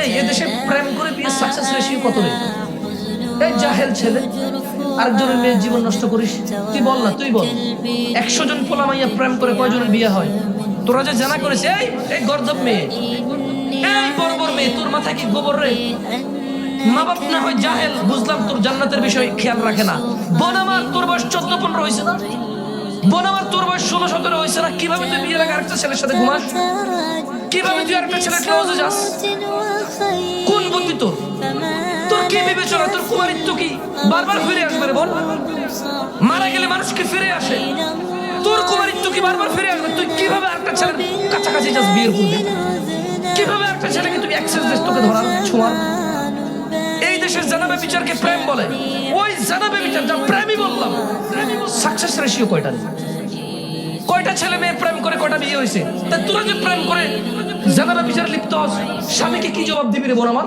এই এদেশে প্রেম করে বিয়ে সাকসেস রেশিও কত রে? এই জাহেল ছেলে আরেকজনের মেয়ের জীবন নষ্ট করিস, তুই বল না, তুই বল 100 জন পোলা মাইয়া প্রেম করে কয়জনের বিয়ে হয়? তোরা যে জানা করিস, এই গর্দভ মেয়ে, এই বর্বর মেয়ে, তোর মাথায় কি গোবর রে? মা বাপ না হয় জাহেল, বুঝলাম তোর জান্নাতের বিষয় খেয়াল রাখে না। বোন আমার তোর বয়স 14-15 হয়েছে না? বোন আমার তোর বয়স 16-17 হয়েছে না? কিভাবে তুই বিয়ের আগে আরেকটা ছেলের সাথে ঘুমাস? কিভাবে তুই আরেকটা ছেলের ক্লোজে যাস? কোন বুদ্ধি তোর? তোর কি বিবেচনা? তোর কুমারিত্ব কি বারবার ফিরে আসবে রে বোন? মারা গেলে মানুষ কি ফিরে আসে? তোর কুমারিত্ব কি বারবার ফিরে আসবে? তুই কিভাবে আরেকটা ছেলের কাছাকাছি যাস বিয়ের পূর্বে? কিভাবে একটা ছেলেকে তুমি অ্যাক্সেস দিস, তোকে ধরার ছোঁয়ার? এই দেশের জানাবে বিচারকে প্রেম বলে। ওই জানাবে বিচার যা প্রেমই বললাম, সাকসেস রেশিও কয়টা? কয়টা ছেলে মেয়ে প্রেম করে কয়টা বিয়ে হয়েছে? তা তোরা যে প্রেম করে জানাবে বিচার লিপ্ত হস, স্বামীকে কি জবাব দিবি রে বোন আমার?